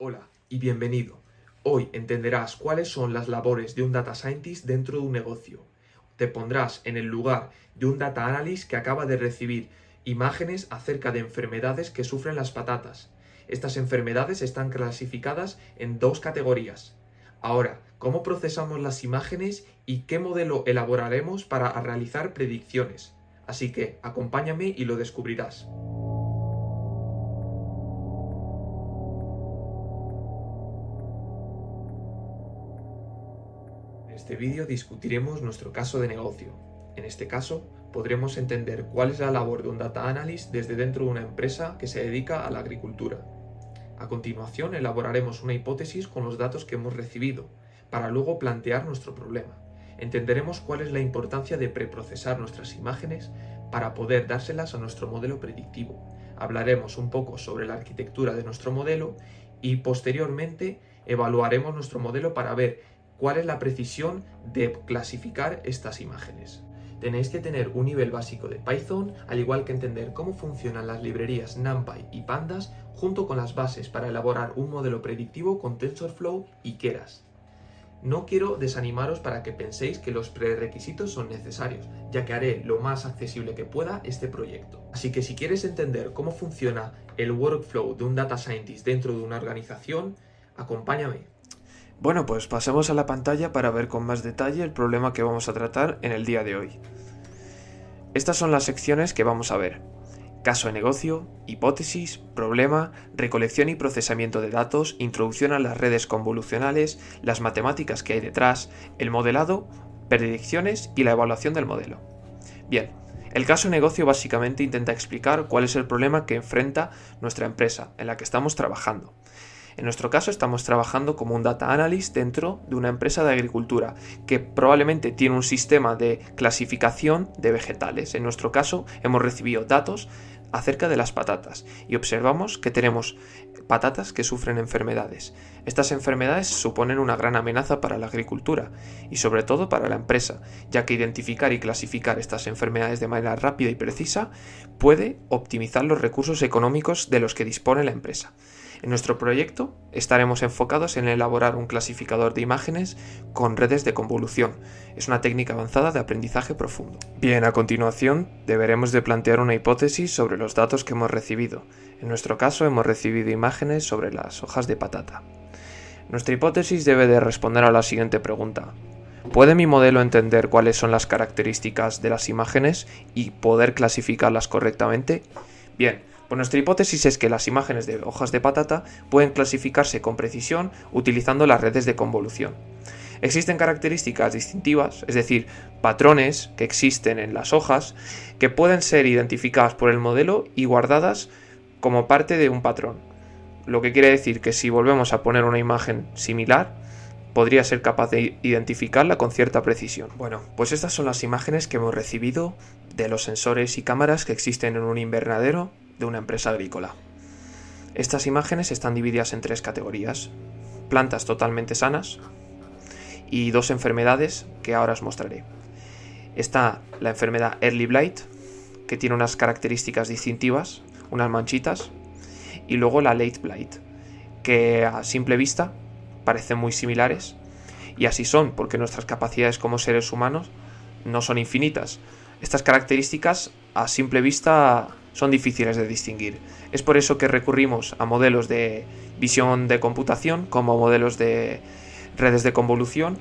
Hola y bienvenido. Hoy entenderás cuáles son las labores de un Data Scientist dentro de un negocio. Te pondrás en el lugar de un Data Analyst que acaba de recibir imágenes acerca de enfermedades que sufren las patatas. Estas enfermedades están clasificadas en dos categorías. Ahora, ¿cómo procesamos las imágenes y qué modelo elaboraremos para realizar predicciones? Así que acompáñame y lo descubrirás. En este vídeo discutiremos nuestro caso de negocio. En este caso, podremos entender cuál es la labor de un Data Analyst desde dentro de una empresa que se dedica a la agricultura. A continuación, elaboraremos una hipótesis con los datos que hemos recibido, para luego plantear nuestro problema. Entenderemos cuál es la importancia de preprocesar nuestras imágenes para poder dárselas a nuestro modelo predictivo. Hablaremos un poco sobre la arquitectura de nuestro modelo y posteriormente evaluaremos nuestro modelo para ver cuál es la precisión de clasificar estas imágenes. Tenéis que tener un nivel básico de Python, al igual que entender cómo funcionan las librerías NumPy y Pandas, junto con las bases para elaborar un modelo predictivo con TensorFlow y Keras. No quiero desanimaros para que penséis que los prerequisitos son necesarios, ya que haré lo más accesible que pueda este proyecto. Así que si quieres entender cómo funciona el workflow de un Data Scientist dentro de una organización, acompáñame. Bueno, pues pasemos a la pantalla para ver con más detalle el problema que vamos a tratar en el día de hoy. Estas son las secciones que vamos a ver: caso de negocio, hipótesis, problema, recolección y procesamiento de datos, introducción a las redes convolucionales, las matemáticas que hay detrás, el modelado, predicciones y la evaluación del modelo. Bien, el caso de negocio básicamente intenta explicar cuál es el problema que enfrenta nuestra empresa en la que estamos trabajando. En nuestro caso estamos trabajando como un Data Analyst dentro de una empresa de agricultura que probablemente tiene un sistema de clasificación de vegetales. En nuestro caso hemos recibido datos acerca de las patatas y observamos que tenemos patatas que sufren enfermedades. Estas enfermedades suponen una gran amenaza para la agricultura y sobre todo para la empresa, ya que identificar y clasificar estas enfermedades de manera rápida y precisa puede optimizar los recursos económicos de los que dispone la empresa. En nuestro proyecto estaremos enfocados en elaborar un clasificador de imágenes con redes de convolución. Es una técnica avanzada de aprendizaje profundo. Bien, a continuación deberemos de plantear una hipótesis sobre los datos que hemos recibido. En nuestro caso hemos recibido imágenes sobre las hojas de patata. Nuestra hipótesis debe de responder a la siguiente pregunta: ¿puede mi modelo entender cuáles son las características de las imágenes y poder clasificarlas correctamente? Bien, pues nuestra hipótesis es que las imágenes de hojas de patata pueden clasificarse con precisión utilizando las redes de convolución. Existen características distintivas, es decir, patrones que existen en las hojas que pueden ser identificadas por el modelo y guardadas como parte de un patrón. Lo que quiere decir que si volvemos a poner una imagen similar, podría ser capaz de identificarla con cierta precisión. Bueno, pues estas son las imágenes que hemos recibido de los sensores y cámaras que existen en un invernadero de una empresa agrícola. Estas imágenes están divididas en tres categorías: plantas totalmente sanas y dos enfermedades que ahora os mostraré. Está la enfermedad Early Blight, que tiene unas características distintivas, unas manchitas, y luego la Late Blight, que a simple vista parecen muy similares, y así son, porque nuestras capacidades como seres humanos no son infinitas. Estas características a simple vista son difíciles de distinguir. Es por eso que recurrimos a modelos de visión de computación, como modelos de redes de convolución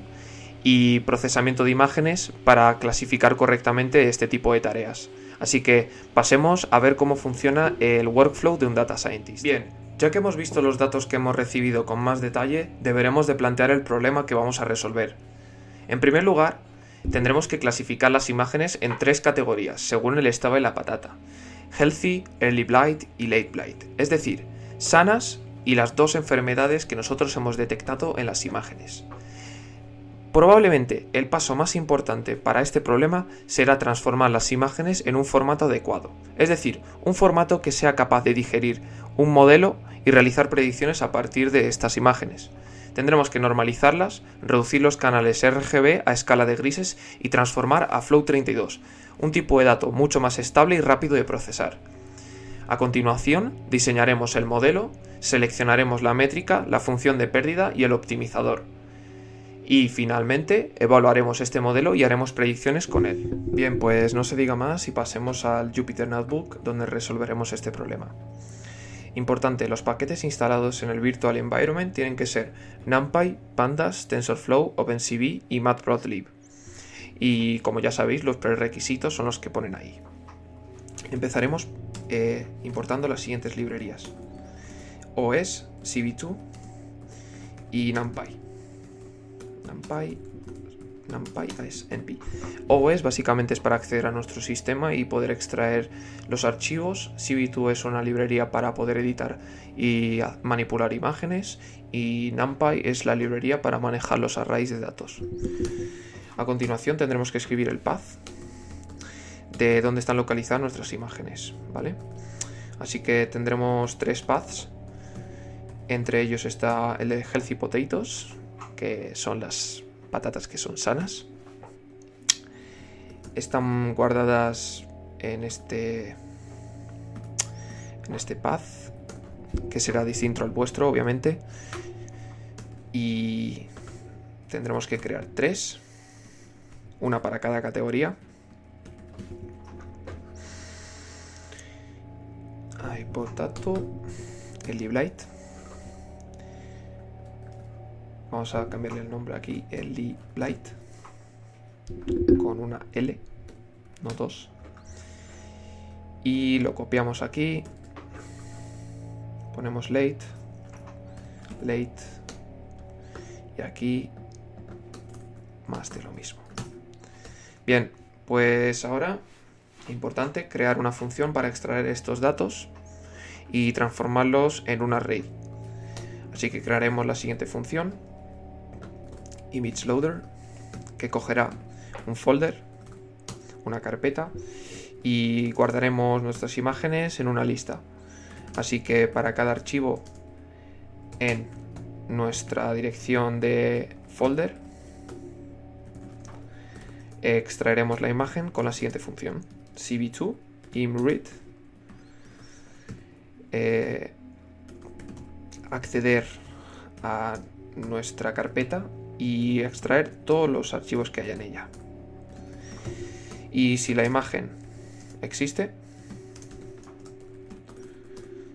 y procesamiento de imágenes, para clasificar correctamente este tipo de tareas. Así que pasemos a ver cómo funciona el workflow de un Data Scientist. Bien, ya que hemos visto los datos que hemos recibido con más detalle, deberemos de plantear el problema que vamos a resolver. En primer lugar, tendremos que clasificar las imágenes en tres categorías, según el estado de la patata: Healthy, Early Blight y Late Blight, es decir, sanas y las dos enfermedades que nosotros hemos detectado en las imágenes. Probablemente el paso más importante para este problema será transformar las imágenes en un formato adecuado, es decir, un formato que sea capaz de digerir un modelo y realizar predicciones a partir de estas imágenes. Tendremos que normalizarlas, reducir los canales RGB a escala de grises y transformar a Float32, un tipo de dato mucho más estable y rápido de procesar. A continuación, diseñaremos el modelo, seleccionaremos la métrica, la función de pérdida y el optimizador. Y finalmente, evaluaremos este modelo y haremos predicciones con él. Bien, pues no se diga más y pasemos al Jupyter Notebook, donde resolveremos este problema. Importante, los paquetes instalados en el Virtual Environment tienen que ser NumPy, Pandas, TensorFlow, OpenCV y Matplotlib. Y como ya sabéis, los prerequisitos son los que ponen ahí. Empezaremos importando las siguientes librerías: OS, CV2 y NumPy. NumPy es NP. OS básicamente es para acceder a nuestro sistema y poder extraer los archivos. CV2 es una librería para poder editar y manipular imágenes. Y NumPy es la librería para manejar los arrays de datos. A continuación tendremos que escribir el path de dónde están localizadas nuestras imágenes, ¿vale? Así que tendremos 3 paths. Entre ellos está el de Healthy Potatoes, que son las patatas que son sanas. Están guardadas en este path, que será distinto al vuestro, obviamente. Y tendremos que crear 3, una para cada categoría. Hay potato, el liblight. Vamos a cambiarle el nombre aquí, el liblight, con una L, no 2. Y lo copiamos aquí. Ponemos late. Y aquí más de lo mismo. Bien, pues ahora, importante, crear una función para extraer estos datos y transformarlos en un array. Así que crearemos la siguiente función: ImageLoader, que cogerá un folder, una carpeta, y guardaremos nuestras imágenes en una lista. Así que para cada archivo en nuestra dirección de folder extraeremos la imagen con la siguiente función: CV2 imread, acceder a nuestra carpeta y extraer todos los archivos que haya en ella. Y si la imagen existe,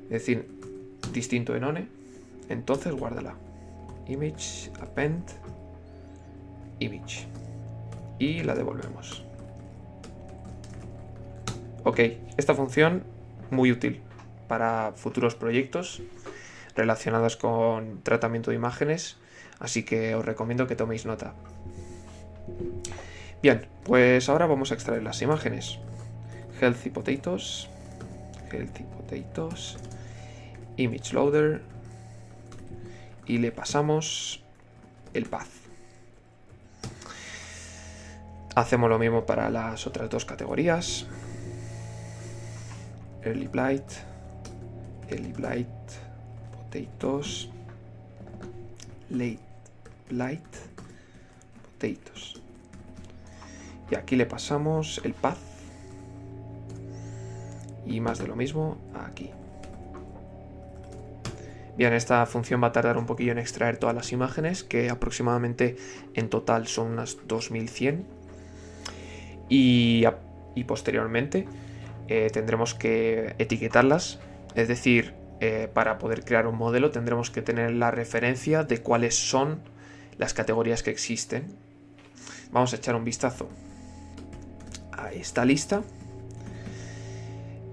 es decir, distinto en one, entonces guárdala. Image append image y la devolvemos. Ok, esta función muy útil para futuros proyectos relacionados con tratamiento de imágenes, así que os recomiendo que toméis nota. Bien, pues ahora vamos a extraer las imágenes. Healthy Potatoes, ImageLoader, y le pasamos el path. Hacemos lo mismo para las otras dos categorías: Early Blight, Potatoes, Late Blight, Potatoes. Y aquí le pasamos el path y más de lo mismo aquí. Bien, esta función va a tardar un poquillo en extraer todas las imágenes, que aproximadamente en total son unas 2100. Y posteriormente tendremos que etiquetarlas, es decir, para poder crear un modelo tendremos que tener la referencia de cuáles son las categorías que existen. Vamos a echar un vistazo a esta lista.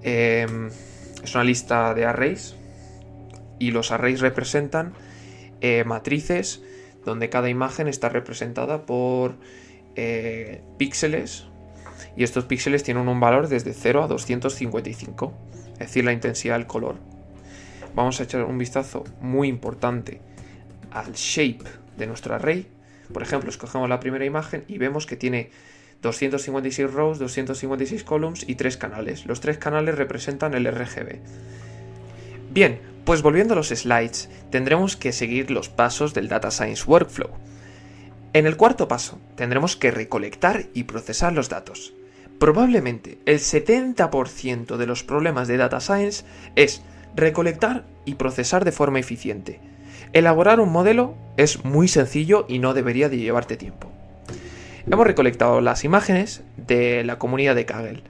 Es una lista de arrays, y los arrays representan matrices donde cada imagen está representada por píxeles, y estos píxeles tienen un valor desde 0 a 255, es decir, la intensidad del color. Vamos a echar un vistazo muy importante al shape de nuestro array. Por ejemplo, escogemos la primera imagen y vemos que tiene 256 rows, 256 columns y 3 canales. Los 3 canales representan el RGB. Bien, pues volviendo a los slides, tendremos que seguir los pasos del Data Science Workflow. En el cuarto paso, tendremos que recolectar y procesar los datos. Probablemente el 70% de los problemas de Data Science es recolectar y procesar de forma eficiente. Elaborar un modelo es muy sencillo y no debería de llevarte tiempo. Hemos recolectado las imágenes de la comunidad de Kaggle,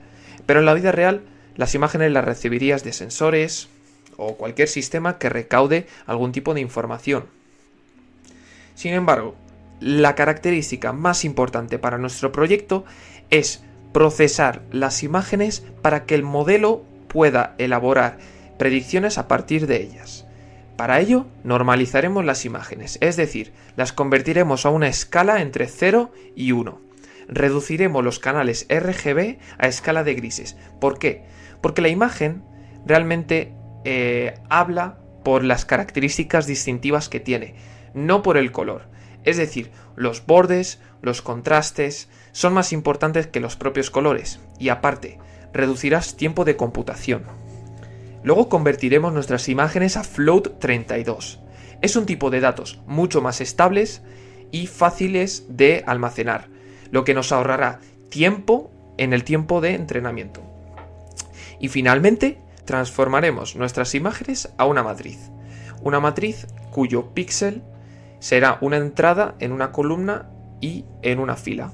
pero en la vida real las imágenes las recibirías de sensores o cualquier sistema que recaude algún tipo de información. Sin embargo, la característica más importante para nuestro proyecto es procesar las imágenes para que el modelo pueda elaborar predicciones a partir de ellas. Para ello, normalizaremos las imágenes, es decir, las convertiremos a una escala entre 0 y 1. Reduciremos los canales RGB a escala de grises. ¿Por qué? Porque la imagen realmente habla por las características distintivas que tiene, no por el color. Es decir, los bordes, los contrastes, son más importantes que los propios colores. Y aparte, reducirás tiempo de computación. Luego convertiremos nuestras imágenes a Float 32. Es un tipo de datos mucho más estables y fáciles de almacenar, lo que nos ahorrará tiempo en el tiempo de entrenamiento. Y finalmente, transformaremos nuestras imágenes a una matriz cuyo píxel será una entrada en una columna y en una fila.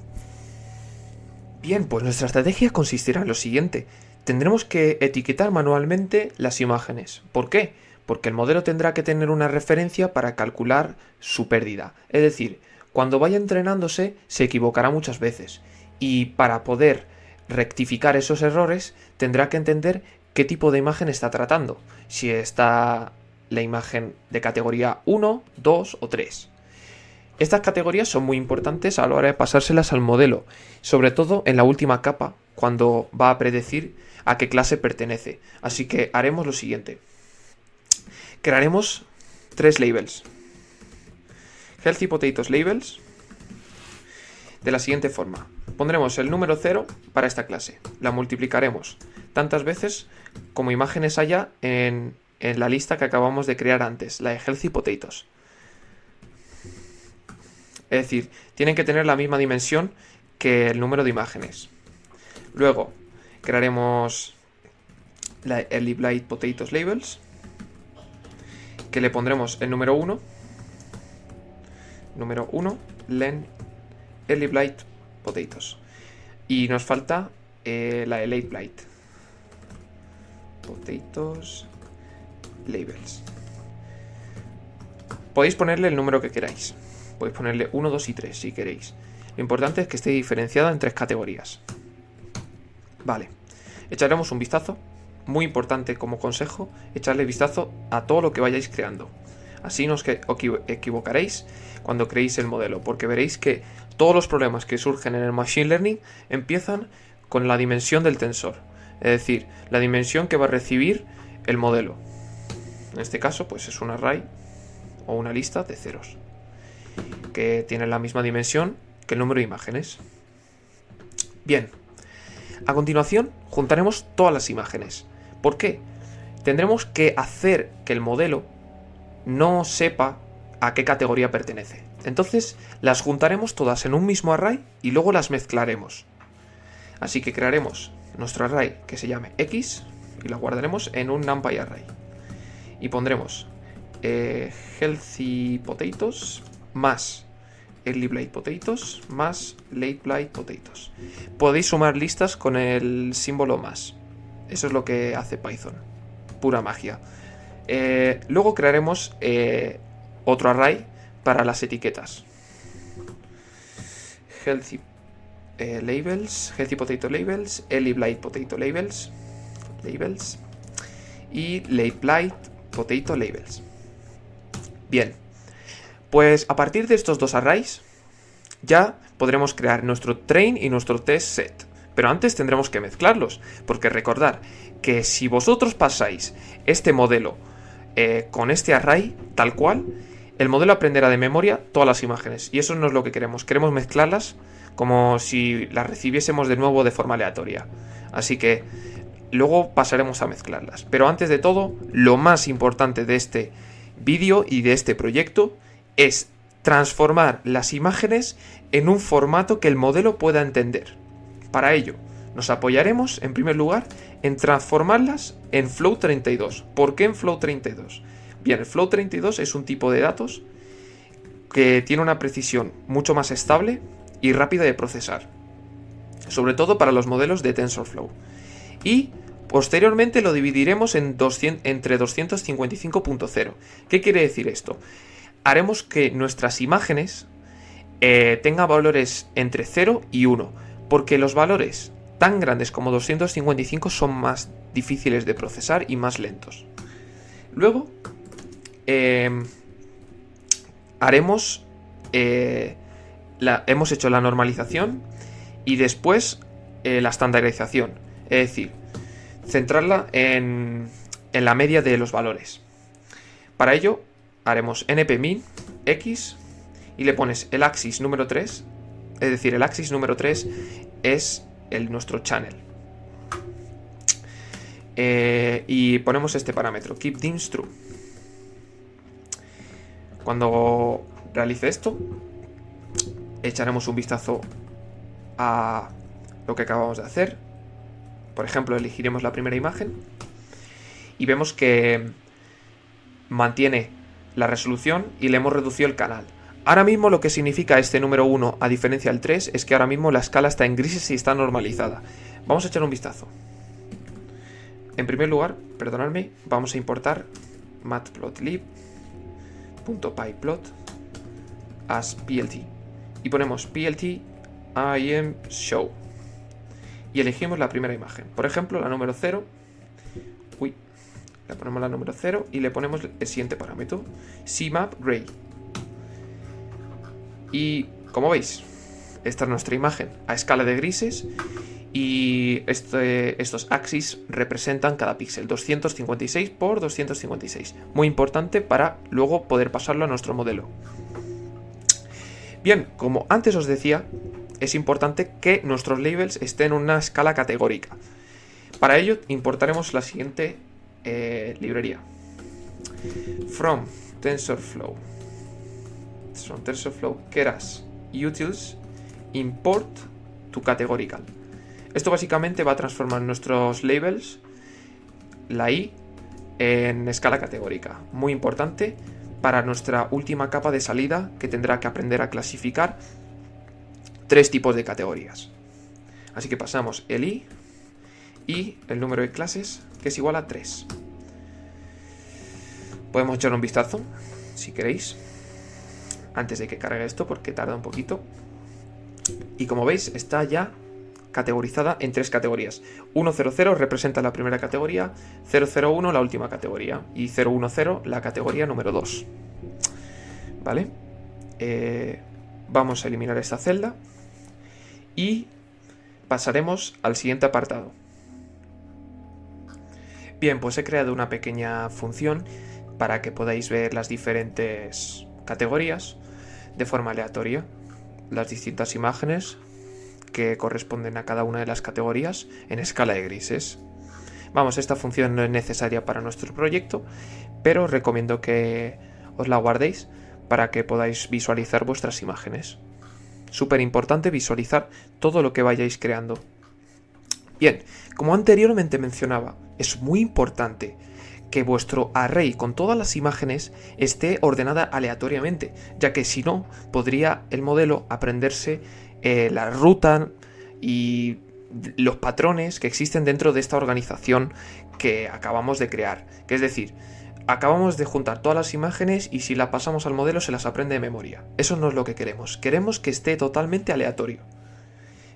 Bien, pues nuestra estrategia consistirá en lo siguiente. Tendremos que etiquetar manualmente las imágenes. ¿Por qué? Porque el modelo tendrá que tener una referencia para calcular su pérdida. Es decir, cuando vaya entrenándose se equivocará muchas veces. Y para poder rectificar esos errores tendrá que entender qué tipo de imagen está tratando. Si está la imagen de categoría 1, 2 o 3. Estas categorías son muy importantes a la hora de pasárselas al modelo, sobre todo en la última capa, cuando va a predecir a qué clase pertenece. Así que haremos lo siguiente. Crearemos 3 labels. Healthy Potatoes Labels. De la siguiente forma. Pondremos el número 0 para esta clase. La multiplicaremos tantas veces como imágenes haya en la lista que acabamos de crear antes, la de Healthy Potatoes. Es decir, tienen que tener la misma dimensión que el número de imágenes. Luego, crearemos la Early Blight Potatoes Labels, que le pondremos el número 1, len Early Blight Potatoes. Y nos falta la de Late Blight Potatoes Labels. Podéis ponerle el número que queráis. Podéis ponerle 1, 2 y 3 si queréis. Lo importante es que esté diferenciada en 3 categorías. Vale, echaremos un vistazo. Muy importante como consejo, echarle vistazo a todo lo que vayáis creando. Así no os equivocaréis cuando creéis el modelo, porque veréis que todos los problemas que surgen en el Machine Learning empiezan con la dimensión del tensor. Es decir, la dimensión que va a recibir el modelo. En este caso, pues es un array o una lista de ceros, que tiene la misma dimensión que el número de imágenes. Bien, a continuación juntaremos todas las imágenes. ¿Por qué? Tendremos que hacer que el modelo no sepa a qué categoría pertenece. Entonces las juntaremos todas en un mismo array y luego las mezclaremos. Así que crearemos nuestro array que se llame X y lo guardaremos en un NumPy array. Y pondremos Healthy Potatoes más Early Blight Potatoes más Late Blight Potatoes. Podéis sumar listas con el símbolo más. Eso es lo que hace Python. Pura magia. Luego crearemos otro array para las etiquetas. Healthy Labels, Healthy Potato Labels, Early Blight Potato Labels y Late Blight Potato Labels. Bien, pues a partir de estos dos arrays ya podremos crear nuestro train y nuestro test set. Pero antes tendremos que mezclarlos, porque recordad que si vosotros pasáis este modelo con este array tal cual, el modelo aprenderá de memoria todas las imágenes. Y eso no es lo que queremos. Queremos mezclarlas como si las recibiésemos de nuevo de forma aleatoria. Así que luego pasaremos a mezclarlas. Pero antes de todo, lo más importante de este vídeo y de este proyecto es transformar las imágenes en un formato que el modelo pueda entender. Para ello, Nos apoyaremos, en primer lugar, en transformarlas en Float32. ¿Por qué en Float32? Bien, el Float32 es un tipo de datos que tiene una precisión mucho más estable y rápida de procesar, sobre todo para los modelos de TensorFlow. Y posteriormente lo dividiremos entre 255.0. ¿Qué quiere decir esto? Haremos que nuestras imágenes tengan valores entre 0 y 1, porque los valores tan grandes como 255 son más difíciles de procesar y más lentos. Luego hemos hecho la normalización y después la estandarización, es decir, centrarla en la media de los valores. Para ello haremos npmin x y le pones el axis número 3, es decir, el axis número 3 es nuestro channel. Y ponemos este parámetro, keep dims true. Cuando realice esto, echaremos un vistazo a lo que acabamos de hacer. Por ejemplo, elegiremos la primera imagen y vemos que mantiene la resolución y le hemos reducido el canal. Ahora mismo lo que significa este número 1 a diferencia del 3 es que ahora mismo la escala está en grises y está normalizada. Vamos a echar un vistazo. En primer lugar, perdonadme, vamos a importar matplotlib.pyplot as plt y ponemos plt imshow y elegimos la primera imagen, por ejemplo la número 0. Le ponemos la número 0 y le ponemos el siguiente parámetro, cmap_gray. Y como veis, esta es nuestra imagen a escala de grises y estos axis representan cada píxel, 256 por 256. Muy importante para luego poder pasarlo a nuestro modelo. Bien, como antes os decía, es importante que nuestros labels estén en una escala categórica. Para ello importaremos la siguiente librería. From TensorFlow keras utils import to categorical. Esto básicamente va a transformar nuestros labels, la i, en escala categórica. Muy importante para nuestra última capa de salida, que tendrá que aprender a clasificar 3 tipos de categorías. Así que pasamos el i y el número de clases, que es igual a 3. Podemos echar un vistazo, si queréis, antes de que cargue esto, porque tarda un poquito. Y como veis, está ya categorizada en 3 categorías. 100 representa la primera categoría, 001 la última categoría y 010 la categoría número 2. ¿Vale? Vamos a eliminar esta celda y pasaremos al siguiente apartado. Bien, pues he creado una pequeña función para que podáis ver las diferentes categorías de forma aleatoria, las distintas imágenes que corresponden a cada una de las categorías en escala de grises. Vamos, esta función no es necesaria para nuestro proyecto, pero os recomiendo que os la guardéis para que podáis visualizar vuestras imágenes. Súper importante visualizar todo lo que vayáis creando. Bien, como anteriormente mencionaba, es muy importante que vuestro array con todas las imágenes esté ordenada aleatoriamente, ya que si no, podría el modelo aprenderse la ruta y los patrones que existen dentro de esta organización que acabamos de crear. Que es decir, acabamos de juntar todas las imágenes y si la pasamos al modelo se las aprende de memoria. Eso no es lo que queremos. Queremos que esté totalmente aleatorio.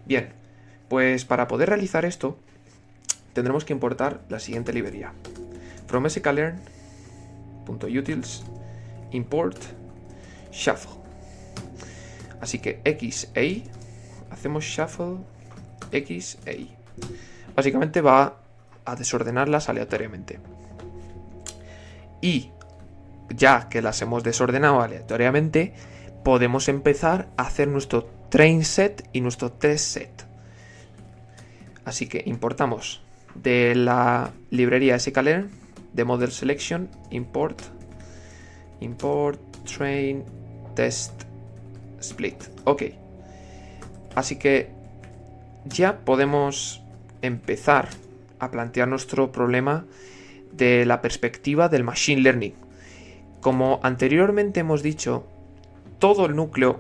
Bien, pues para poder realizar esto tendremos que importar la siguiente librería. From sklearn.utils import shuffle. Así que XA, hacemos shuffle XA. Básicamente va a desordenarlas aleatoriamente. Y ya que las hemos desordenado aleatoriamente, podemos empezar a hacer nuestro train set y nuestro test set. Así que importamos de la librería sklearn de model selection import train test split. Ok. Así que ya podemos empezar a plantear nuestro problema de la perspectiva del Machine Learning. Como anteriormente hemos dicho, todo el núcleo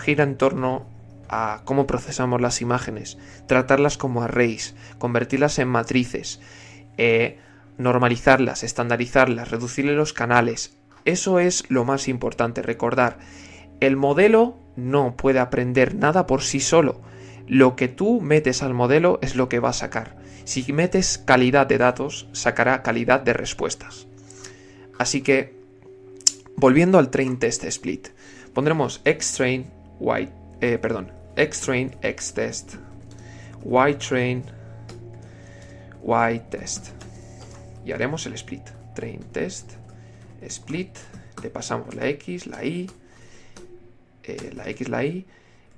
gira en torno a cómo procesamos las imágenes, tratarlas como arrays, convertirlas en matrices, normalizarlas, estandarizarlas, reducirle los canales. Eso es lo más importante, recordar. El modelo no puede aprender nada por sí solo. Lo que tú metes al modelo es lo que va a sacar. Si metes calidad de datos, sacará calidad de respuestas. Así que, volviendo al train test split, pondremos xtrain, xtrain, xtest, ytrain, ytest. Y haremos el split. Train test, split, le pasamos la x, la y,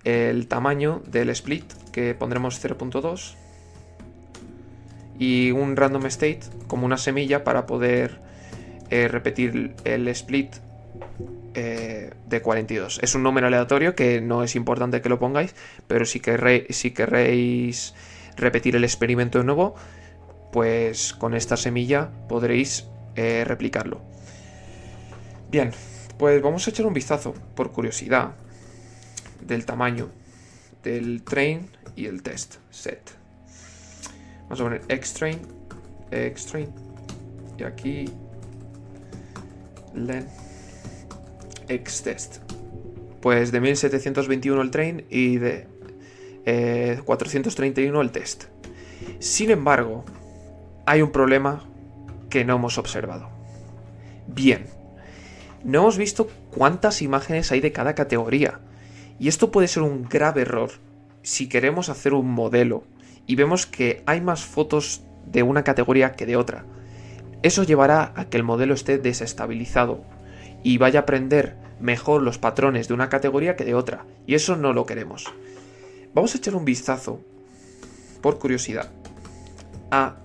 el tamaño del split, que pondremos 0.2, y un random state como una semilla para poder repetir el split de 42. Es un número aleatorio que no es importante que lo pongáis, pero si queréis repetir el experimento de nuevo, pues con esta semilla podréis replicarlo. Bien, pues vamos a echar un vistazo por curiosidad del tamaño del train y el test set. Vamos a poner xtrain, y aquí len xtest. Pues de 1721 el train y de 431 el test. Sin embargo, hay un problema que no hemos observado. Bien, no hemos visto cuántas imágenes hay de cada categoría. Y esto puede ser un grave error si queremos hacer un modelo y vemos que hay más fotos de una categoría que de otra. Eso llevará a que el modelo esté desestabilizado y vaya a aprender mejor los patrones de una categoría que de otra. Y eso no lo queremos. Vamos a echar un vistazo, por curiosidad, a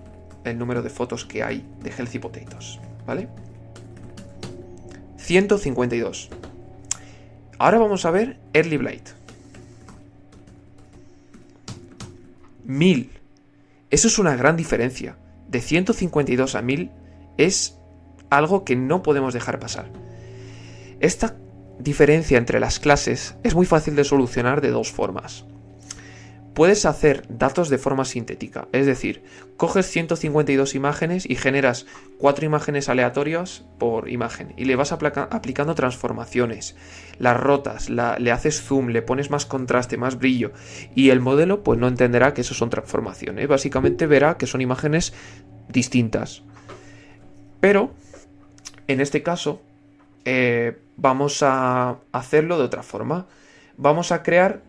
el número de fotos que hay de Healthy Potatoes, ¿vale? 152. Ahora vamos a ver Early Blight. 1000. Eso es una gran diferencia. De 152 a 1000 es algo que no podemos dejar pasar. Esta diferencia entre las clases es muy fácil de solucionar de dos formas. Puedes hacer datos de forma sintética, es decir, coges 152 imágenes y generas 4 imágenes aleatorias por imagen y le vas aplicando transformaciones, las rotas, le haces zoom, le pones más contraste, más brillo y el modelo pues no entenderá que eso son transformaciones, básicamente verá que son imágenes distintas. Pero en este caso vamos a hacerlo de otra forma. Vamos a crear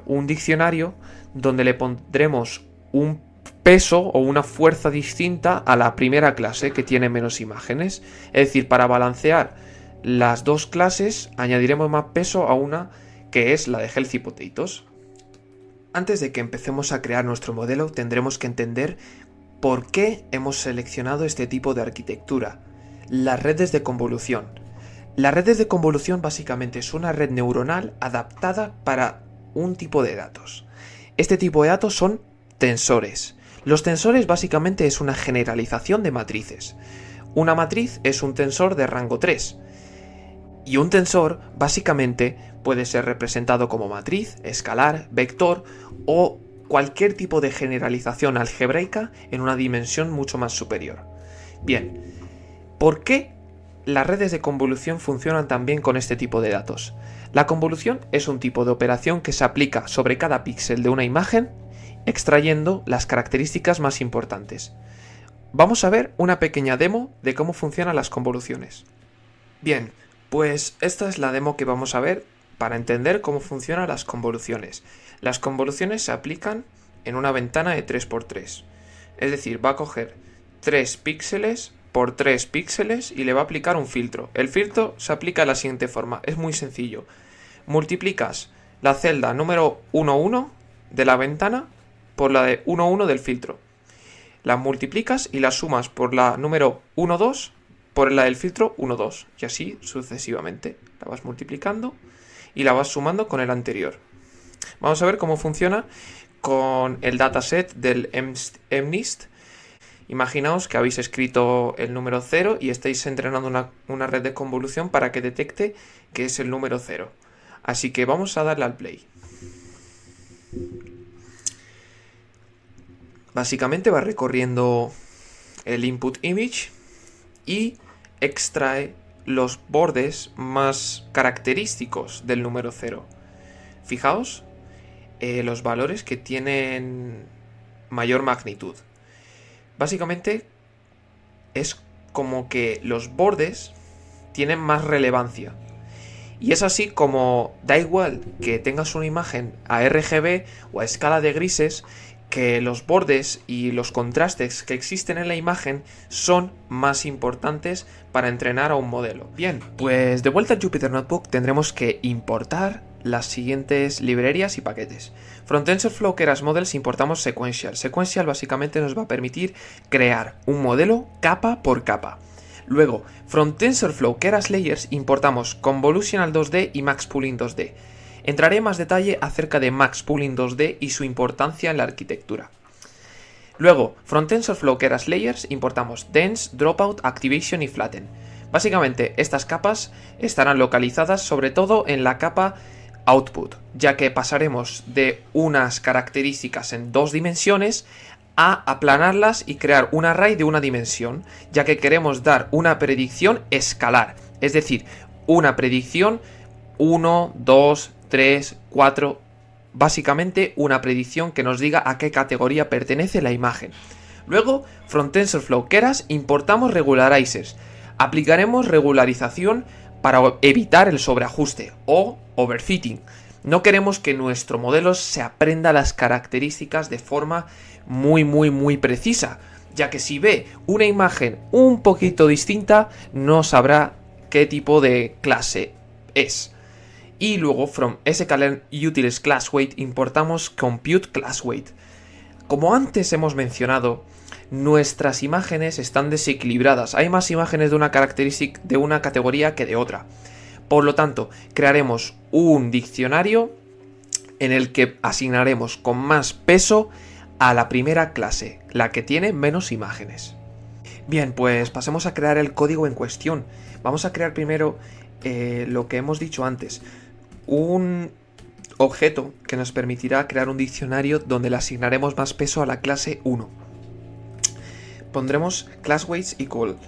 un diccionario donde le pondremos un peso o una fuerza distinta a la primera clase que tiene menos imágenes. Es decir, para balancear las dos clases añadiremos más peso a una que es la de Healthy Potatoes. Antes de que empecemos a crear nuestro modelo tendremos que entender por qué hemos seleccionado este tipo de arquitectura, las redes de convolución. Las redes de convolución básicamente es una red neuronal adaptada para un tipo de datos. Este tipo de datos son tensores. Los tensores básicamente es una generalización de matrices. Una matriz es un tensor de rango 3. Y un tensor básicamente puede ser representado como matriz, escalar, vector o cualquier tipo de generalización algebraica en una dimensión mucho más superior. Bien, ¿por qué las redes de convolución funcionan también con este tipo de datos? La convolución es un tipo de operación que se aplica sobre cada píxel de una imagen, extrayendo las características más importantes. Vamos a ver una pequeña demo de cómo funcionan las convoluciones. Bien, pues esta es la demo que vamos a ver para entender cómo funcionan las convoluciones. Las convoluciones se aplican en una ventana de 3×3. Es decir, va a coger 3 píxeles por 3 píxeles y le va a aplicar un filtro. El filtro se aplica de la siguiente forma, es muy sencillo. Multiplicas la celda número 11 de la ventana por la de 11 del filtro. La multiplicas y la sumas por la número 12 por la del filtro 12 y así sucesivamente. La vas multiplicando y la vas sumando con el anterior. Vamos a ver cómo funciona con el dataset del MNIST. Imaginaos que habéis escrito el número 0 y estáis entrenando una red de convolución para que detecte que es el número 0. Así que vamos a darle al play. Básicamente va recorriendo el input image y extrae los bordes más característicos del número 0. Fijaos los valores que tienen mayor magnitud. Básicamente es como que los bordes tienen más relevancia. Y es así como da igual que tengas una imagen a RGB o a escala de grises, que los bordes y los contrastes que existen en la imagen son más importantes para entrenar a un modelo. Bien, pues de vuelta a Jupyter Notebook tendremos que importar las siguientes librerías y paquetes. From TensorFlow Keras Models importamos Sequential. Sequential básicamente nos va a permitir crear un modelo capa por capa. Luego, from TensorFlow Keras Layers importamos Convolutional 2D y Max Pooling 2D. Entraré en más detalle acerca de Max Pooling 2D y su importancia en la arquitectura. Luego, from TensorFlow Keras Layers importamos Dense, Dropout, Activation y Flatten. Básicamente, estas capas estarán localizadas sobre todo en la capa Output, ya que pasaremos de unas características en 2 dimensiones a aplanarlas y crear un array de una dimensión, ya que queremos dar una predicción escalar, es decir, una predicción 1, 2, 3, 4, básicamente una predicción que nos diga a qué categoría pertenece la imagen. Luego, from TensorFlow Keras importamos regularizers. Aplicaremos regularización para evitar el sobreajuste o overfitting. No queremos que nuestro modelo se aprenda las características de forma muy precisa, ya que si ve una imagen un poquito distinta no sabrá qué tipo de clase es. Y luego from sklearn-utils classWeight importamos compute classWeight. Como antes hemos mencionado, nuestras imágenes están desequilibradas. Hay más imágenes de una característica de una categoría que de otra. Por lo tanto, crearemos un diccionario en el que asignaremos con más peso a la primera clase, la que tiene menos imágenes. Bien, pues pasemos a crear el código en cuestión. Vamos a crear primero lo que hemos dicho antes, un objeto que nos permitirá crear un diccionario donde le asignaremos más peso a la clase 1. Pondremos classWeights equal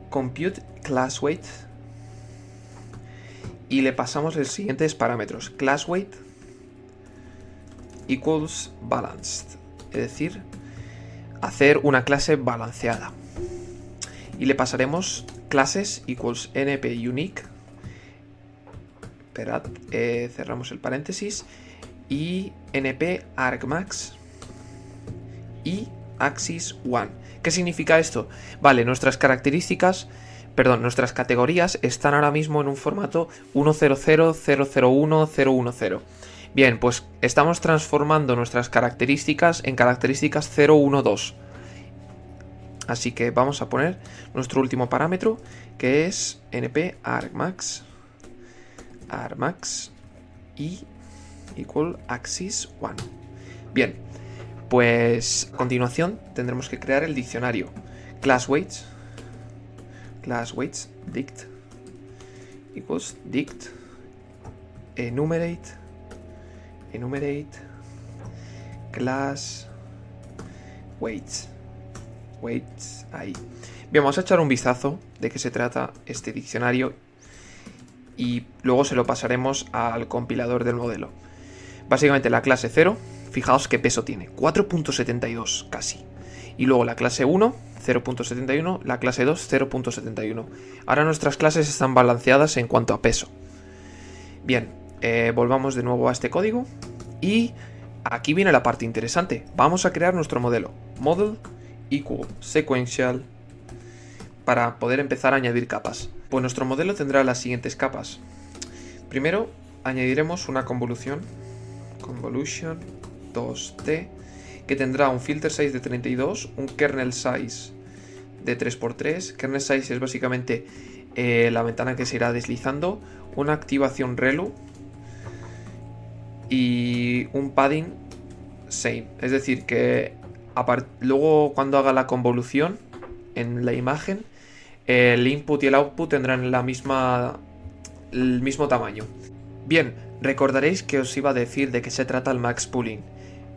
compute classWeight y le pasamos los siguientes parámetros. ClassWeight equals balanced, es decir, hacer una clase balanceada. Y le pasaremos classes equals np_unique. Esperad, cerramos el paréntesis. Y np_argmax y axis1. ¿Qué significa esto? Vale, nuestras categorías están ahora mismo en un formato 100, 001, 010. Bien, pues estamos transformando nuestras características en características 012. Así que vamos a poner nuestro último parámetro, que es np_argmax y equal axis1. Bien, pues a continuación tendremos que crear el diccionario. ClassWeights dict equals dict enumerate class weights ahí. Bien, vamos a echar un vistazo de qué se trata este diccionario y luego se lo pasaremos al compilador del modelo. Básicamente la clase 0, fijaos qué peso tiene, 4.72 casi. Y luego la clase 1, 0.71, la clase 2, 0.71. Ahora nuestras clases están balanceadas en cuanto a peso. Bien, volvamos de nuevo a este código y aquí viene la parte interesante. Vamos a crear nuestro modelo. Model equal sequential para poder empezar a añadir capas. Pues nuestro modelo tendrá las siguientes capas. Primero añadiremos una convolution 2T que tendrá un filter size de 32, un kernel size de 3×3. Kernel size es básicamente la ventana que se irá deslizando, una activación relu y un padding same. Es decir, que luego cuando haga la convolución en la imagen, el input y el output tendrán el mismo tamaño. Bien, recordaréis que os iba a decir de qué se trata el max pooling.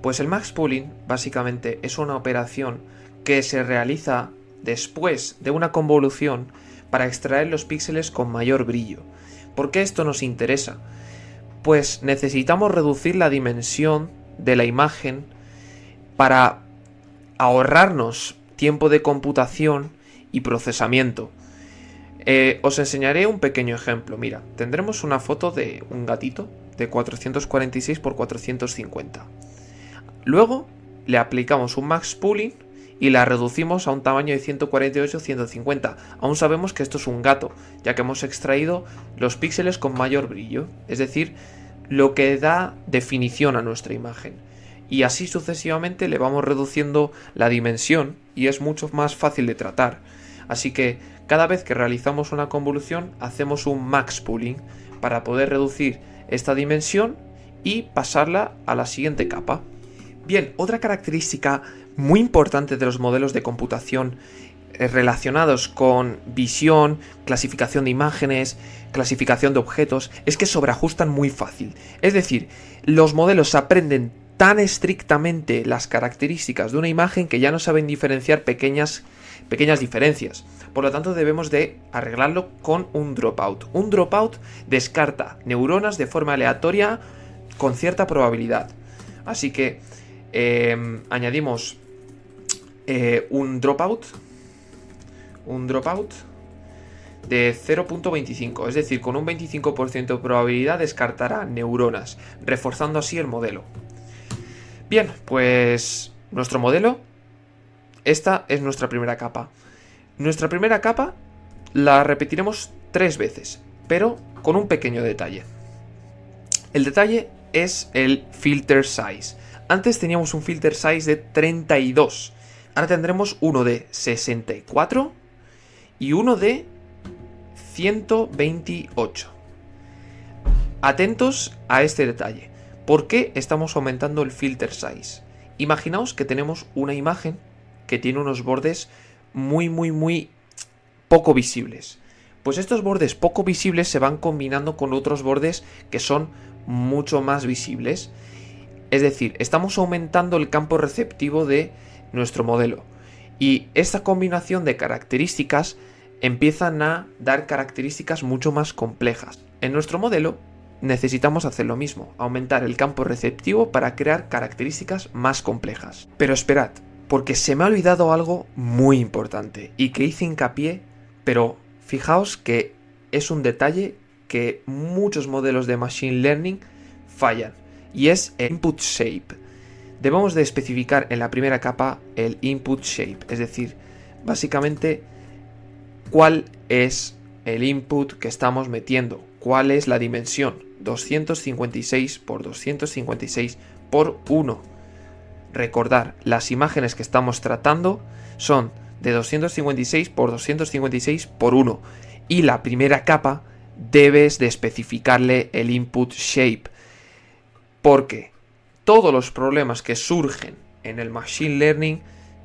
Pues el max pooling básicamente es una operación que se realiza después de una convolución para extraer los píxeles con mayor brillo. ¿Por qué esto nos interesa? Pues necesitamos reducir la dimensión de la imagen para ahorrarnos tiempo de computación y procesamiento. Os enseñaré un pequeño ejemplo. Mira, tendremos una foto de un gatito de 446 x 450. Luego le aplicamos un max pooling y la reducimos a un tamaño de 148-150. Aún sabemos que esto es un gato, ya que hemos extraído los píxeles con mayor brillo, es decir, lo que da definición a nuestra imagen. Y así sucesivamente le vamos reduciendo la dimensión y es mucho más fácil de tratar. Así que cada vez que realizamos una convolución hacemos un max pooling para poder reducir esta dimensión y pasarla a la siguiente capa. Bien, otra característica muy importante de los modelos de computación relacionados con visión, clasificación de imágenes, clasificación de objetos, es que sobreajustan muy fácil. Es decir, los modelos aprenden tan estrictamente las características de una imagen que ya no saben diferenciar pequeñas diferencias. Por lo tanto, debemos de arreglarlo con un dropout. Un dropout descarta neuronas de forma aleatoria con cierta probabilidad. Así que añadimos un dropout de 0.25, es decir, con un 25% de probabilidad descartará neuronas, reforzando así el modelo. Bien, pues nuestro modelo, esta es nuestra primera capa. Nuestra primera capa la repetiremos 3 veces, pero con un pequeño detalle. El detalle es el filter size. Antes teníamos un filter size de 32. Ahora tendremos uno de 64 y uno de 128. Atentos a este detalle. ¿Por qué estamos aumentando el filter size? Imaginaos que tenemos una imagen que tiene unos bordes muy poco visibles. Pues estos bordes poco visibles se van combinando con otros bordes que son mucho más visibles. Es decir, estamos aumentando el campo receptivo de nuestro modelo. Y esta combinación de características empiezan a dar características mucho más complejas. En nuestro modelo necesitamos hacer lo mismo, aumentar el campo receptivo para crear características más complejas. Pero esperad, porque se me ha olvidado algo muy importante y que hice hincapié, pero fijaos que es un detalle que muchos modelos de Machine Learning fallan, y es el input shape. Debemos de especificar en la primera capa el input shape, es decir, básicamente cuál es el input que estamos metiendo, cuál es la dimensión, 256 por 256 por 1. Recordar, las imágenes que estamos tratando son de 256 por 256 por 1 y la primera capa debes de especificarle el input shape, porque todos los problemas que surgen en el Machine Learning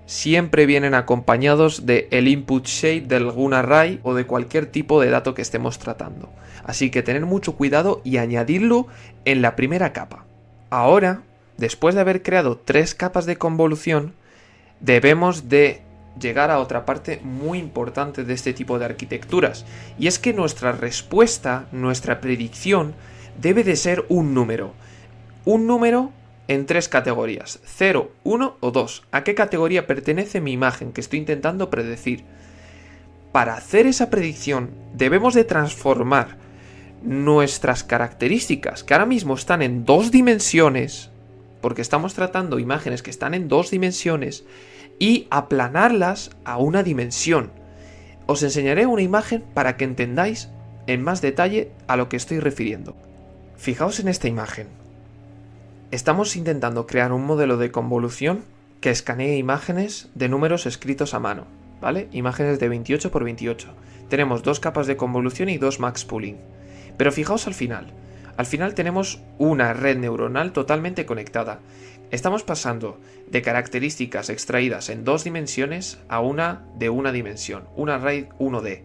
siempre vienen acompañados del input shape de algún array o de cualquier tipo de dato que estemos tratando. Así que tener mucho cuidado y añadirlo en la primera capa. Ahora, después de haber creado 3 capas de convolución, debemos de llegar a otra parte muy importante de este tipo de arquitecturas, y es que nuestra respuesta, nuestra predicción, debe de ser un número. Un número en 3 categorías, 0, 1 o 2. ¿A qué categoría pertenece mi imagen que estoy intentando predecir? Para hacer esa predicción debemos de transformar nuestras características, que ahora mismo están en 2 dimensiones, porque estamos tratando imágenes que están en 2 dimensiones, y aplanarlas a una dimensión. Os enseñaré una imagen para que entendáis en más detalle a lo que estoy refiriendo. Fijaos en esta imagen. Estamos intentando crear un modelo de convolución que escanee imágenes de números escritos a mano, ¿vale? Imágenes de 28 x 28. Tenemos 2 capas de convolución y 2 max pooling. Pero fijaos al final. Al final tenemos una red neuronal totalmente conectada. Estamos pasando de características extraídas en 2 dimensiones a una de una dimensión, un array 1D.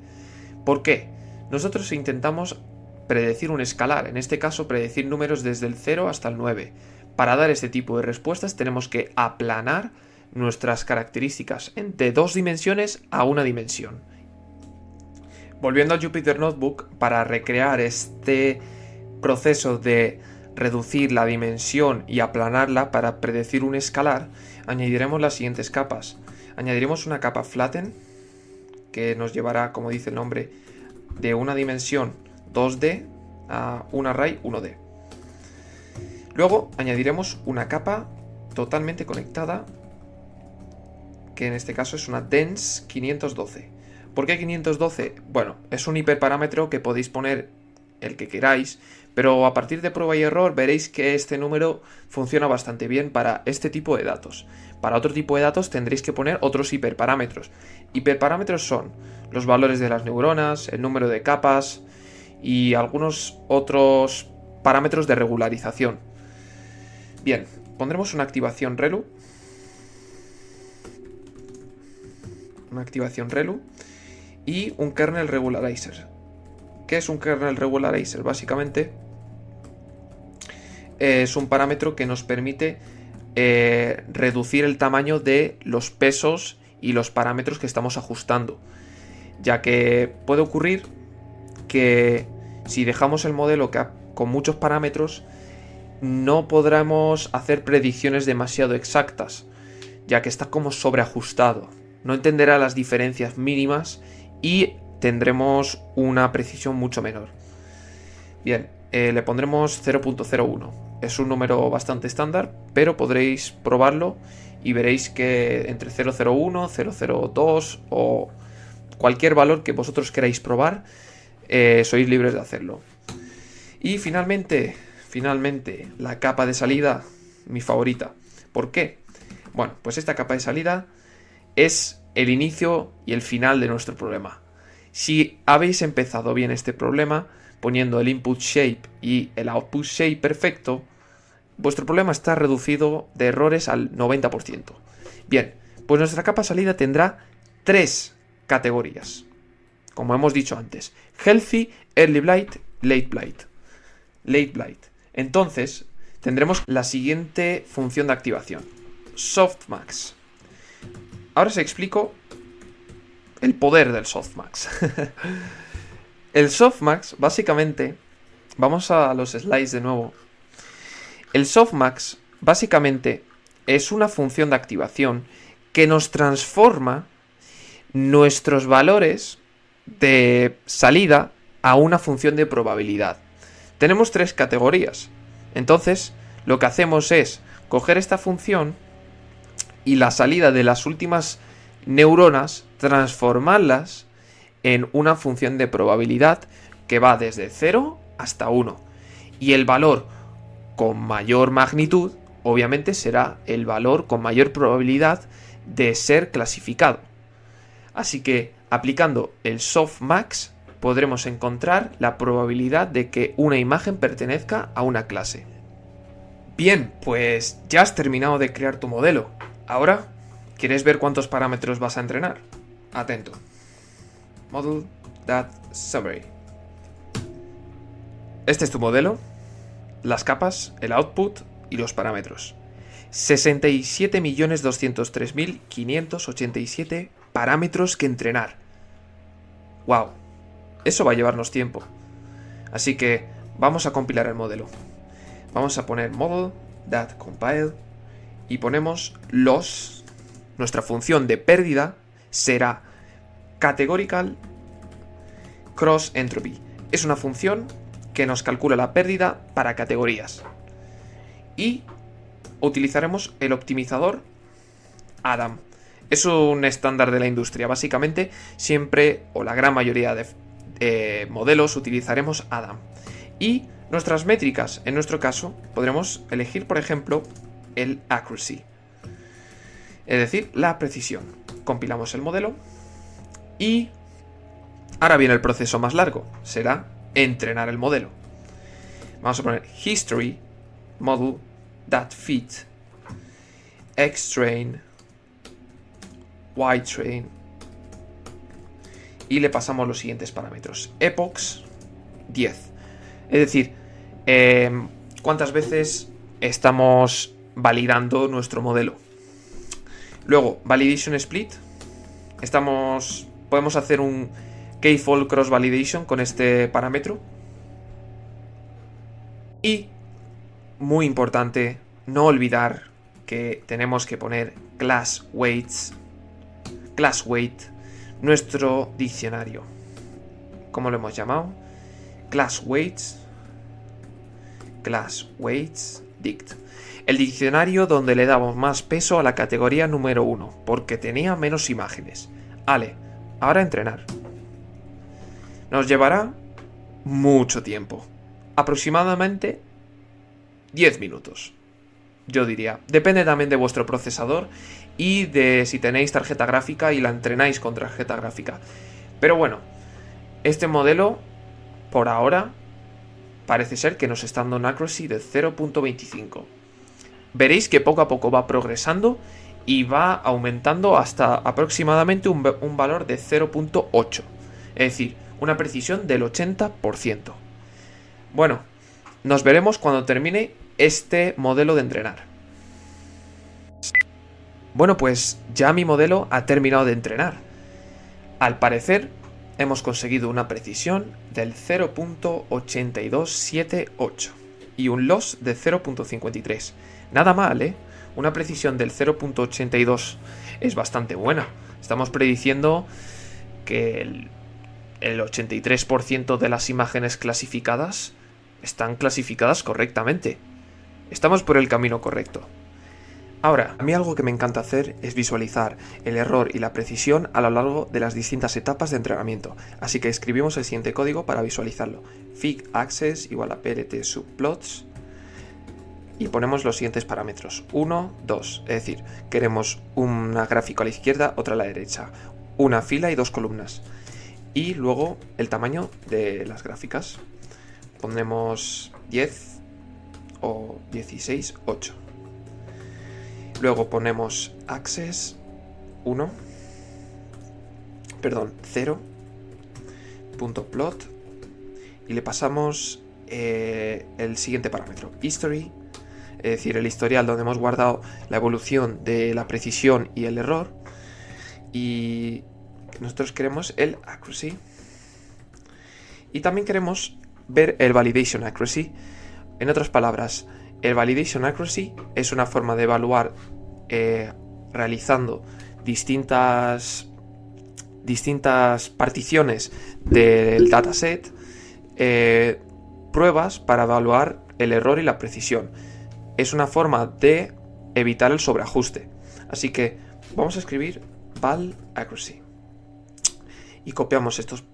¿Por qué? Nosotros intentamos predecir un escalar, en este caso predecir números desde el 0 hasta el 9. Para dar este tipo de respuestas tenemos que aplanar nuestras características de 2 dimensiones a una dimensión. Volviendo a Jupyter Notebook, para recrear este proceso de reducir la dimensión y aplanarla para predecir un escalar, añadiremos las siguientes capas. Añadiremos una capa flatten, que nos llevará, como dice el nombre, de una dimensión 2D a un array 1D. Luego añadiremos una capa totalmente conectada, que en este caso es una dense 512. ¿Por qué 512? Bueno, es un hiperparámetro que podéis poner el que queráis, pero a partir de prueba y error veréis que este número funciona bastante bien para este tipo de datos. Para otro tipo de datos tendréis que poner otros hiperparámetros. Hiperparámetros son los valores de las neuronas, el número de capas y algunos otros parámetros de regularización. Bien, pondremos una activación ReLU. Y un kernel regularizer. ¿Qué es un kernel regularizer? Básicamente es un parámetro que nos permite reducir el tamaño de los pesos y los parámetros que estamos ajustando, ya que puede ocurrir que si dejamos el modelo con muchos parámetros no podremos hacer predicciones demasiado exactas, ya que está como sobreajustado, no entenderá las diferencias mínimas y tendremos una precisión mucho menor. Bien, le pondremos 0.01. Es un número bastante estándar, pero podréis probarlo y veréis que entre 0.01, 0.02 o cualquier valor que vosotros queráis probar, sois libres de hacerlo. Y finalmente, la capa de salida, mi favorita. ¿Por qué? Bueno, pues esta capa de salida es el inicio y el final de nuestro problema. Si habéis empezado bien este problema, poniendo el input shape y el output shape perfecto, vuestro problema está reducido de errores al 90%. Bien, pues nuestra capa salida tendrá 3 categorías. Como hemos dicho antes, Healthy, Early Blight, Late Blight. Entonces, tendremos la siguiente función de activación. Softmax. Ahora os explico el poder del softmax. El softmax, básicamente, vamos a los slides de nuevo. El softmax, básicamente, es una función de activación que nos transforma nuestros valores de salida a una función de probabilidad. Tenemos 3 categorías. Entonces, lo que hacemos es coger esta función y la salida de las últimas neuronas, transformarlas en una función de probabilidad que va desde 0 hasta 1. Y el valor con mayor magnitud, obviamente, será el valor con mayor probabilidad de ser clasificado. Así que, aplicando el softmax, podremos encontrar la probabilidad de que una imagen pertenezca a una clase. Bien, pues ya has terminado de crear tu modelo. Ahora, ¿quieres ver cuántos parámetros vas a entrenar? Atento. Model.summary. Este es tu modelo, las capas, el output y los parámetros. 67.203.587 parámetros que entrenar. ¡Wow! Eso va a llevarnos tiempo. Así que vamos a compilar el modelo. Vamos a poner model.compile y ponemos nuestra función de pérdida será categorical cross entropy. Es una función que nos calcula la pérdida para categorías. Y utilizaremos el optimizador Adam. Es un estándar de la industria. Básicamente, siempre o la gran mayoría de modelos utilizaremos Adam. Y nuestras métricas, en nuestro caso, podremos elegir, por ejemplo, el accuracy, es decir, la precisión. Compilamos el modelo y ahora viene el proceso más largo, será entrenar el modelo. Vamos a poner history model that fit xtrain ytrain y le pasamos los siguientes parámetros. Epochs 10. Es decir, cuántas veces estamos validando nuestro modelo. Luego, validation split. Podemos hacer un k-fold cross validation con este parámetro. Y, muy importante, no olvidar que tenemos que poner class weight, nuestro diccionario. ¿Cómo lo hemos llamado? Class weights dict. El diccionario donde le damos más peso a la categoría número 1, porque tenía menos imágenes. Vale, ahora entrenar. Nos llevará mucho tiempo. Aproximadamente 10 minutos. Yo diría. Depende también de vuestro procesador y de si tenéis tarjeta gráfica y la entrenáis con tarjeta gráfica. Pero bueno, este modelo, por ahora, parece ser que nos está dando un accuracy de 0.25. Veréis que poco a poco va progresando y va aumentando hasta aproximadamente un valor de 0.8. Es decir, una precisión del 80%. Bueno, nos veremos cuando termine este modelo de entrenar. Bueno, pues ya mi modelo ha terminado de entrenar. Al parecer, hemos conseguido una precisión del 0.8278 y un loss de 0.53. Nada mal, ¿eh? Una precisión del 0.82 es bastante buena. Estamos prediciendo que el 83% de las imágenes clasificadas están clasificadas correctamente. Estamos por el camino correcto. Ahora, a mí algo que me encanta hacer es visualizar el error y la precisión a lo largo de las distintas etapas de entrenamiento. Así que escribimos el siguiente código para visualizarlo. Fig access igual a plt subplots y ponemos los siguientes parámetros. 1, 2, es decir, queremos una gráfica a la izquierda, otra a la derecha, una fila y 2 columnas. Y luego el tamaño de las gráficas. Pondremos 10 o 16, 8. Luego ponemos access 0 punto plot y le pasamos el siguiente parámetro, history, es decir, el historial donde hemos guardado la evolución de la precisión y el error, y nosotros queremos el accuracy y también queremos ver el validation accuracy. En otras palabras, el validation accuracy es una forma de evaluar realizando distintas particiones del dataset, pruebas para evaluar el error y la precisión. Es una forma de evitar el sobreajuste. Así que vamos a escribir val accuracy y copiamos estos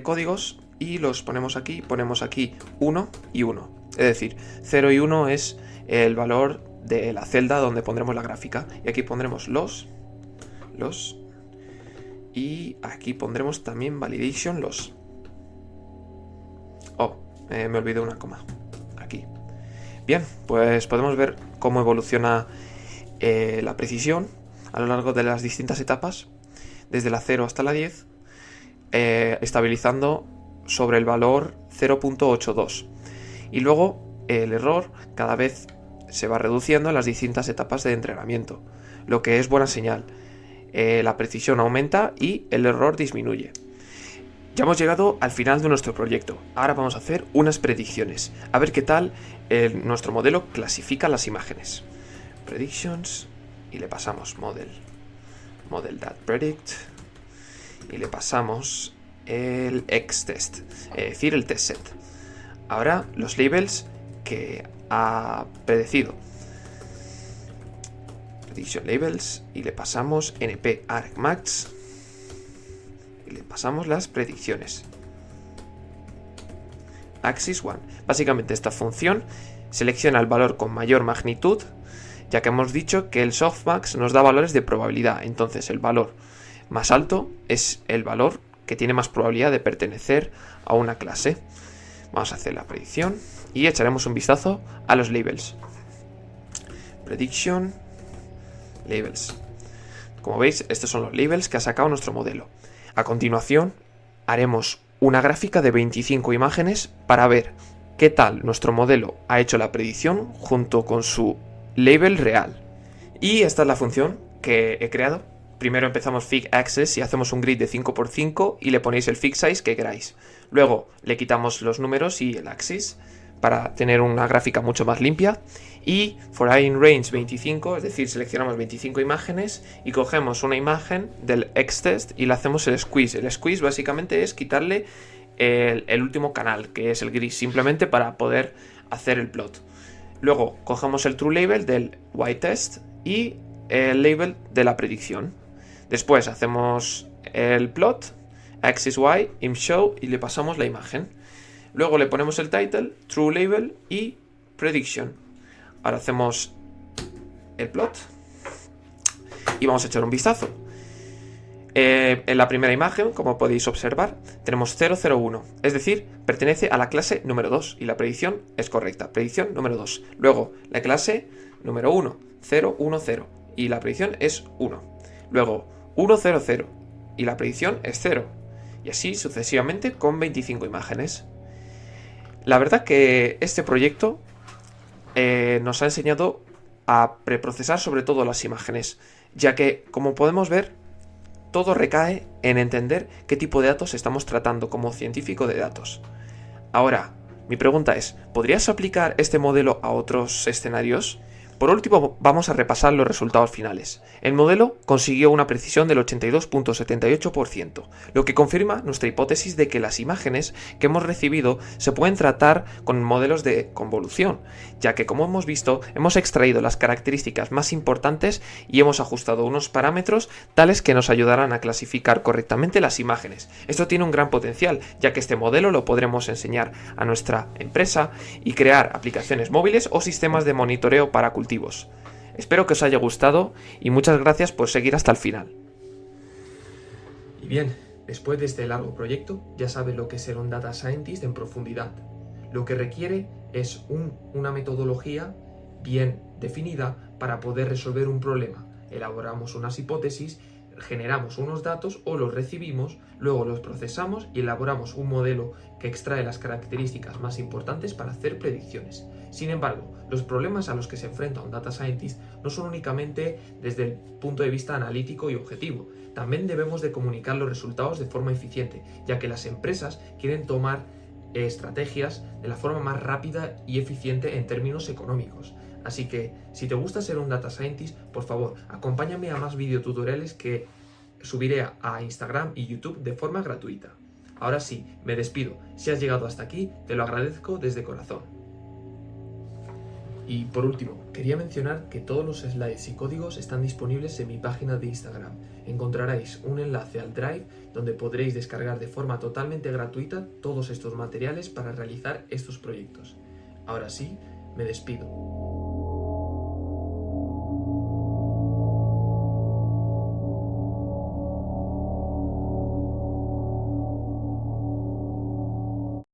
códigos y los ponemos aquí 1 y 1. Es decir, 0 y 1 es el valor de la celda donde pondremos la gráfica. Y aquí pondremos los. Y aquí pondremos también validation loss. Me olvidé una coma. Aquí. Bien, pues podemos ver cómo evoluciona la precisión a lo largo de las distintas etapas, desde la 0 hasta la 10, estabilizando sobre el valor 0.82. Y luego el error cada vez se va reduciendo en las distintas etapas de entrenamiento, lo que es buena señal. La precisión aumenta y el error disminuye. Ya hemos llegado al final de nuestro proyecto. Ahora vamos a hacer unas predicciones, a ver qué tal nuestro modelo clasifica las imágenes. Predictions, y le pasamos model.predict, y le pasamos el xtest, es decir, el test set. Ahora los labels que ha predecido. Prediction labels, y le pasamos np argmax y le pasamos las predicciones. Axis 1. Básicamente esta función selecciona el valor con mayor magnitud, ya que hemos dicho que el softmax nos da valores de probabilidad. Entonces el valor más alto es el valor que tiene más probabilidad de pertenecer a una clase. Vamos a hacer la predicción y echaremos un vistazo a los labels. Prediction Labels. Como veis, estos son los labels que ha sacado nuestro modelo. A continuación, haremos una gráfica de 25 imágenes para ver qué tal nuestro modelo ha hecho la predicción junto con su label real. Y esta es la función que he creado. Primero empezamos Fig Access y hacemos un grid de 5×5 y le ponéis el fig size que queráis. Luego le quitamos los números y el axis para tener una gráfica mucho más limpia. Y for in range 25, es decir, seleccionamos 25 imágenes y cogemos una imagen del X-test y le hacemos el squeeze. El squeeze básicamente es quitarle el último canal, que es el gris, simplemente para poder hacer el plot. Luego cogemos el true label del Y-test y el label de la predicción. Después hacemos el plot, axis Y, imshow y le pasamos la imagen. Luego le ponemos el title, true label y prediction. Ahora hacemos el plot y vamos a echar un vistazo. En la primera imagen, como podéis observar, tenemos 001, es decir, pertenece a la clase número 2 y la predicción es correcta, predicción número 2. Luego, la clase número 1, 010 y la predicción es 1. Luego, 100 y la predicción es 0. Y así sucesivamente con 25 imágenes. La verdad que este proyecto nos ha enseñado a preprocesar sobre todo las imágenes, ya que, como podemos ver, todo recae en entender qué tipo de datos estamos tratando como científico de datos. Ahora, mi pregunta es, ¿podrías aplicar este modelo a otros escenarios? Por último, vamos a repasar los resultados finales. El modelo consiguió una precisión del 82.78%, lo que confirma nuestra hipótesis de que las imágenes que hemos recibido se pueden tratar con modelos de convolución, ya que, como hemos visto, hemos extraído las características más importantes y hemos ajustado unos parámetros tales que nos ayudarán a clasificar correctamente las imágenes. Esto tiene un gran potencial, ya que este modelo lo podremos enseñar a nuestra empresa y crear aplicaciones móviles o sistemas de monitoreo para cultivos. Espero que os haya gustado y muchas gracias por seguir hasta el final. Y bien, después de este largo proyecto, ya sabes lo que es ser un data scientist en profundidad. Lo que requiere es una metodología bien definida para poder resolver un problema. Elaboramos unas hipótesis, generamos unos datos o los recibimos, luego los procesamos y elaboramos un modelo que extrae las características más importantes para hacer predicciones. Sin embargo, los problemas a los que se enfrenta un data scientist no son únicamente desde el punto de vista analítico y objetivo. También debemos de comunicar los resultados de forma eficiente, ya que las empresas quieren tomar estrategias de la forma más rápida y eficiente en términos económicos. Así que, si te gusta ser un data scientist, por favor, acompáñame a más videotutoriales que subiré a Instagram y YouTube de forma gratuita. Ahora sí, me despido. Si has llegado hasta aquí, te lo agradezco desde corazón. Y por último, quería mencionar que todos los slides y códigos están disponibles en mi página de Instagram. Encontraréis un enlace al Drive donde podréis descargar de forma totalmente gratuita todos estos materiales para realizar estos proyectos. Ahora sí, me despido.